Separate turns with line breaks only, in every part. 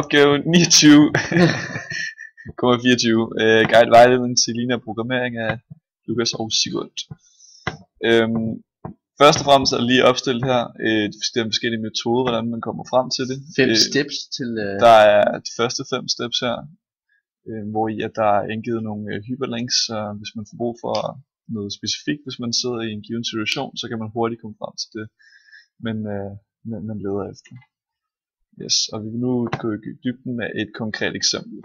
Opgave 29,24. Guide vejledning til lineær programmering af Lukas og Sigurd. Først og fremmest er der lige opstillet her de forskellige metoder, hvordan man kommer frem til det.
5 steps til...
Der er de første 5 steps her, hvor i at der er indgivet nogle hyperlinks, så hvis man får brug for noget specifikt, hvis man sidder i en given situation, så kan man hurtigt komme frem til det, man leder efter. Yes, og vi vil nu gå i dybden med et konkret eksempel.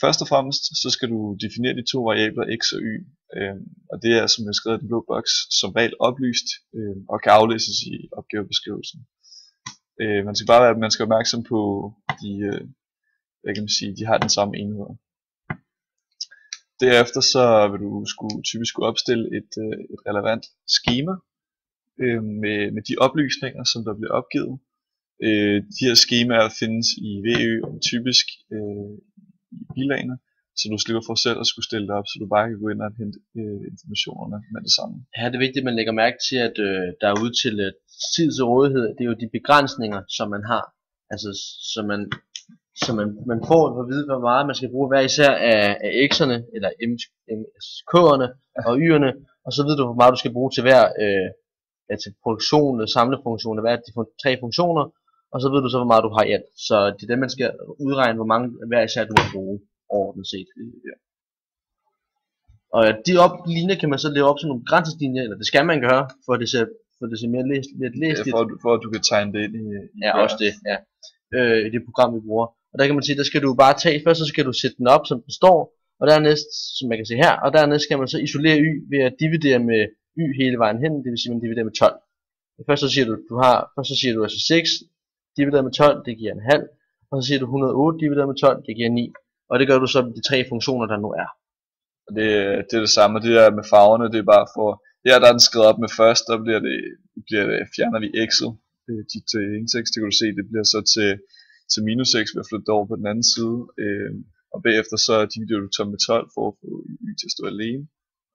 Først og fremmest så skal du definere de 2 variabler x og y, og det er, som jeg har skrevet i den blå boks, som regel oplyst og kan aflæses i opgavebeskrivelsen. Man skal bare være opmærksom på de, de har den samme enhed. Derefter så vil du typisk skulle opstille et relevant skema med de oplysninger, som der bliver opgivet. De her skemaer findes i VØ og typisk i bilagene, så du slipper for selv at skulle stille det op, så du bare kan gå ind og hente informationerne med det samme.
Her er det vigtigt, at man lægger mærke til, at der er ude til tid til rådighed, det er jo de begrænsninger, som man har. Altså, så man får at vide, hvor meget man skal bruge hver især af x'erne, eller k'erne og y'erne, og så ved du, hvor meget du skal bruge til hver til produktion, samlefunktioner, hver af de 3 funktioner, og så ved du så, hvor meget du har i alt. Så det er det, man skal udregne, hvor mange hver især du må bruge overordnet set.
Ja.
Og de linjer kan man så lave op til nogle grænseslinjer, eller det skal man gøre, for det ser mere lidt læsligt.
Ja, for at du kan tegne det ind i
ja, også det, ja. I det program, vi bruger. Og der kan man sige, der skal du bare tage, først så skal du sætte den op, som den står, og dernæst, som man kan se her, og dernæst skal man så isolere y ved at dividere med y hele vejen hen, det vil sige, man dividerer med 12. Først så siger du altså 6 divideret med 12, det giver en halv, og så siger du 108 divideret med 12, det giver 9. Og det gør du så med de 3 funktioner, der nu er.
Og det er det samme, det der med farverne, det er bare for, her der er den skrevet op med først, der fjerner vi x'et, dit indtekst, det kan du se, det bliver så til minus x ved at flytte over på den anden side, og bagefter så dividerer du tom med 12 for at få y til at stå alene,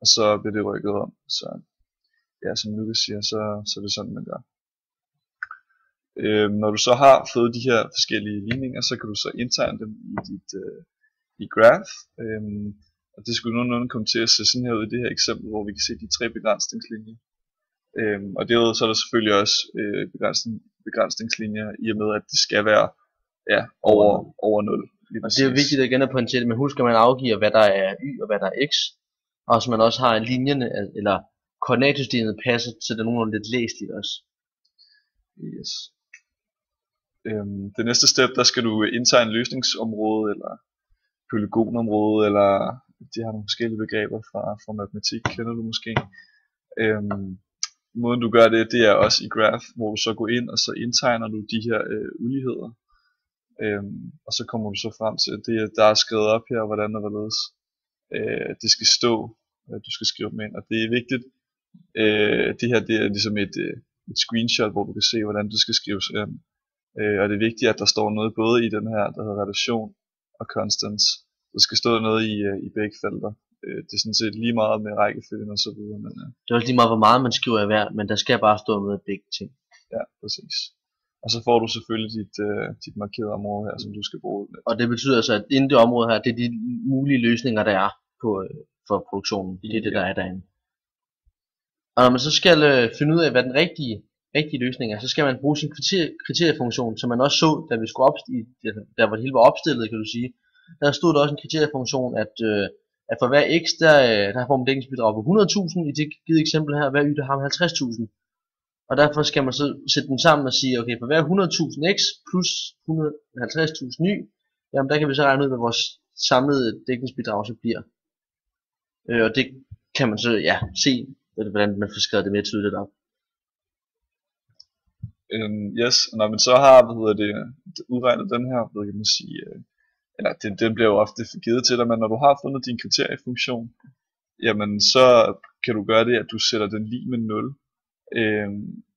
og så bliver det rykket om, så ja, som Lukas siger, så er det sådan man gør. Når du så har fået de her forskellige ligninger, så kan du så indtegne dem i dit i graph, og det skulle nogenlunde komme til at se sådan her ud i det her eksempel, hvor vi kan se de 3 begrænsningslinjer. Og derudover så er der selvfølgelig også begrænsningslinjer, i og med at det skal være over 0.
Og det er jo vigtigt at igen at pointere, men husk at man afgiver hvad der er y og hvad der er x, og så man også har linjerne, eller koordinatsystemet passer til det nogenlunde lidt læseligt også.
Yes. Det næste step, der skal du indtegne løsningsområde, eller polygonområde, eller de har nogle forskellige begreber fra matematik, kender du måske. Måden du gør det er også i graph, hvor du så går ind, og så indtegner du de her uligheder. Og så kommer du så frem til, at det der er skrevet op her, hvordan og hvorledes det skal stå, du skal skrive dem ind. Og det er vigtigt, det her det er ligesom et screenshot, hvor du kan se, hvordan det skal skrives ind. Og det er vigtigt, at der står noget både i den her, der hedder relation og constants. Der skal stå noget i begge felter. Det er sådan set lige meget med rækkefølgen og så videre. Men,
det er også lige meget, hvor meget man skriver i hver, men der skal bare stå med begge ting.
Ja, præcis. Og så får du selvfølgelig dit markerede område her, som du skal bruge.
Og det betyder altså, at inden det område her, det er de mulige løsninger, der er for produktionen. Det er det, der er derinde. Og når man så skal finde ud af, hvad den rigtige løsning er, så skal man bruge sin kriteriefunktion, som man også så, da vi skulle der hvor det hele var opstillet, kan du sige. Der stod der også en kriteriefunktion, at for hver x, der får man dækningsbidrag på 100.000, i det givet eksempel her, hver y, der har man 50.000. Og derfor skal man så sætte dem sammen og sige, okay, for hver 100.000 x plus 150.000 y, jamen der kan vi så regne ud, hvad vores samlede dækningsbidrag så bliver. Og det kan man så, se, hvordan man får skrevet det mere tydeligt op.
Yes, og når man så har, udregnet den her, kan man sige, eller den bliver jo ofte givet til dig, men når du har fundet din kriteriefunktion, jamen så kan du gøre det, at du sætter den lig med 0.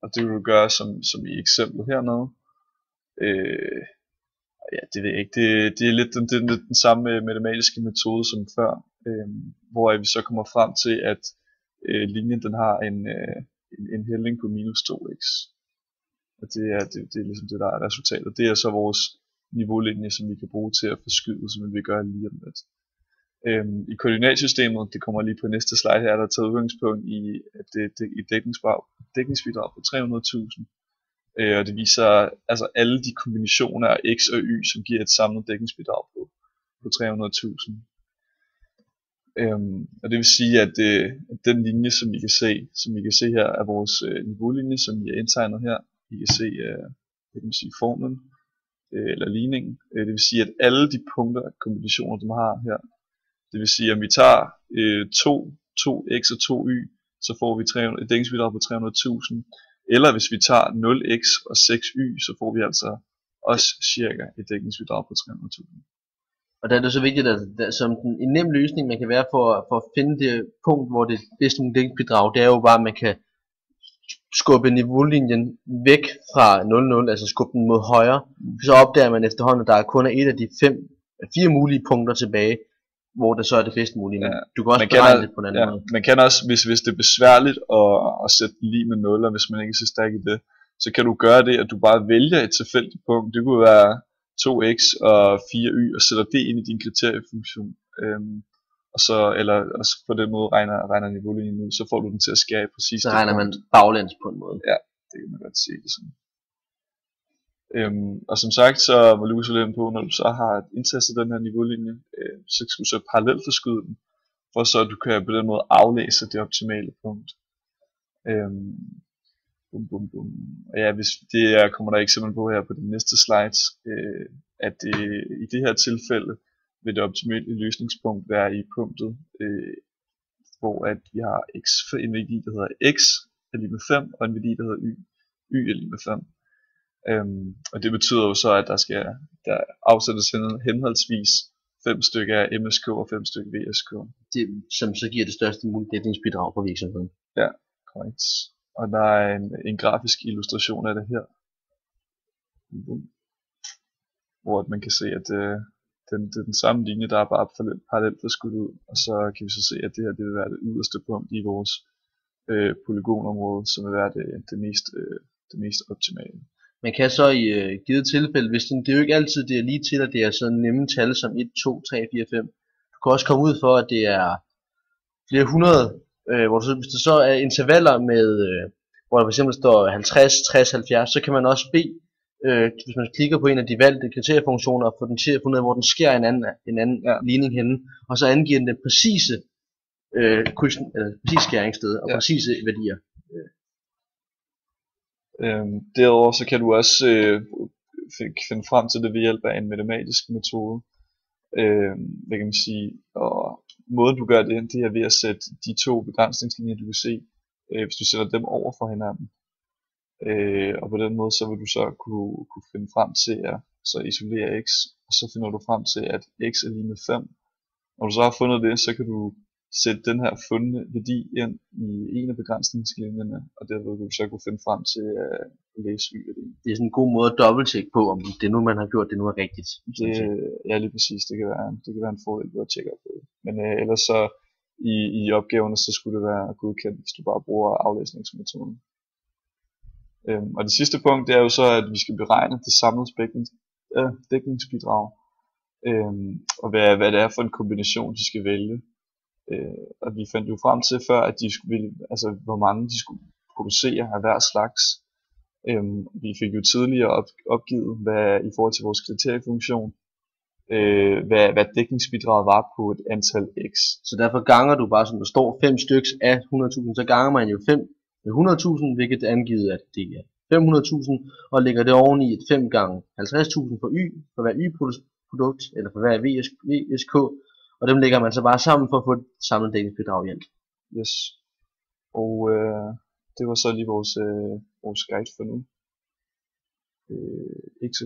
Og det vil du gøre som i eksemplet hernede. Det ved jeg ikke, det er lidt den samme matematiske metode som før, hvor vi så kommer frem til, at linjen den har en hældning på minus 2x. Og det er ligesom det, der er resultatet. Det er så vores niveaulinje, som vi kan bruge til at forskyde, som vi gør lige om lidt. I koordinatsystemet, det kommer lige på næste slide her, der er taget udgangspunkt i, at det er et dækningsbidrag på 300.000. Og det viser altså alle de kombinationer af x og y, som giver et samlet dækningsbidrag på 300.000. Og det vil sige, at den linje, som I kan se her, er vores niveaulinje, som vi har indtegnet her. I kan se formlen eller ligningen. Det vil sige, at alle de punkter og kombinationer, de har her, det vil sige, at om vi tager 2x og 2y, så får vi et dækningsbidrag på 300.000. Eller hvis vi tager 0x og 6y, så får vi altså også cirka et dækningsbidrag på 300.000.
Og der er det så vigtigt, at som en nem løsning, man kan være for at finde det punkt, hvor det bedste dækningsbidrag, det er jo bare, at man kan skubbe niveaulinjen væk fra 0,0, altså skubbe den mod højre. Så opdager man efterhånden, at der kun er et af de 4 mulige punkter tilbage, hvor det så er det bedste mulige. Men du kan også beregne det på en anden måde.
Man kan også, hvis det er besværligt at sætte lige med 0, og hvis man ikke er så stærk i det, så kan du gøre det, at du bare vælger et tilfældigt punkt. Det kunne være 2x og 4y, og sætter det ind i din kriteriefunktion. Og så på den måde regner niveaulinjen ud, så får du den til at skære præcis.
Så regner man baglæns på en måde.
Ja, det kan man godt se det sådan. Og som sagt, så var Lukas jo lidt på, når du så har indtastet den her niveaulinje, så skal du så parallelt forskyde den, for så at du kan på den måde aflæse det optimale punkt. Og ja, hvis det kommer der eksempel på her på de næste slides, at i det her tilfælde vil det optimale løsningspunkt være i punktet, hvor at vi har en værdi, der hedder x er lige med 5, og en værdi, der hedder y er lige med 5. Og det betyder jo så, at der afsættes henholdsvis 5 stykker af MSK og 5 stykker VSK.
Det, som så giver det største mulige dækningsbidrag for virksomheden.
Ja, korrekt. Og der er en grafisk illustration af det her, hvor man kan se, at det er den samme linje, der er bare parallelt forskudt ud, og så kan vi så se, at det her det vil være det yderste punkt i vores polygonområde, som vil være det mest optimale.
Man kan så i givet tilfælde, hvis det er jo ikke altid det er lige til, at det er sådan nemme tal som 1, 2, 3, 4, 5. Du kan også komme ud for, at det er flere hundrede, hvis der så er intervaller med, hvor der fx står 50, 60, 70, så kan man også bede, hvis man klikker på en af de valgte kriteriefunktioner, og få den til at finde ud af, hvor den sker en anden ligning henne, og så angiver den præcise præcis skæringssted og præcise værdier.
Derudover så kan du også finde frem til det ved hjælp af en matematisk metode. Hvad kan man sige? Og måden du gør det er ved at sætte de 2 begrænsningslinjer, du kan se, hvis du sætter dem over for hinanden. Og på den måde så vil du så kunne finde frem til at så isolere x, og så finder du frem til at x er lige med 5. Når du så har fundet det, så kan du sætte den her fundne værdi ind i en af begrænsningslinjerne, og derved vil du så kunne finde frem til at læse y-værdien.
Det er sådan en god måde at dobbelttjekke på, om det nu man har gjort, det nu er rigtigt.
Ja, lige præcis. Det kan være en fordel ved at tjekke op på det. Men ellers så i opgaverne, så skulle det være godkendt, hvis du bare bruger aflæsningsmetoden. Og det sidste punkt, det er jo så, at vi skal beregne det samlede dækningsbidrag, og hvad det er for en kombination, de skal vælge. Og vi fandt jo frem til før, at hvor mange de skulle producere af hver slags. Vi fik jo tidligere opgivet, i forhold til vores kriteriefunktion, hvad dækningsbidraget var på et antal x.
Så derfor ganger du bare, som der står 5 styks af 100.000, så ganger man jo 5 med 100.000, hvilket er angivet, at det er 500.000, og lægger det oveni et 5 gange 50.000 for y, for hver y-produkt, eller for hver VSK, og dem lægger man så bare sammen for at få et samlet dækningsbidrag i alt.
Yes. Og det var så lige vores guide for nu. Ikke så